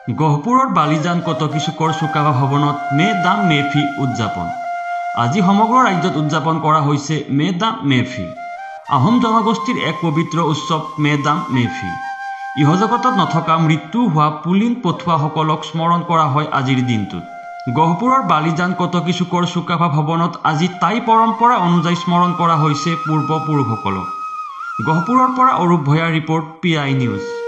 গহপুৰৰ বালিজান কটকী চুকৰ চুকাফা ভৱনত মে ডাম মে ফি উদযাপন। আজি সমগ্ৰ ৰাজ্যত উদযাপন কৰা হৈছে মে ডাম মে ফি। আহোম জনগোষ্ঠীৰ এক পবিত্ৰ উৎসৱ মে ডাম মে ফি। ইহজগতত নথকা মৃত্যু হোৱা পুলিন পঠুৱাসকলক স্মৰণ কৰা হয় আজিৰ দিনটোত। গহপুৰৰ বালিজান কটকী চুকৰ চুকাফা ভৱনত আজি টাই পৰম্পৰা অনুযায়ী স্মৰণ কৰা হৈছে পূৰ্বপুৰুষসকলক। গহপুৰৰ পৰা অৰূপ ভয়াৰ ৰিপৰ্ট PI নিউজ।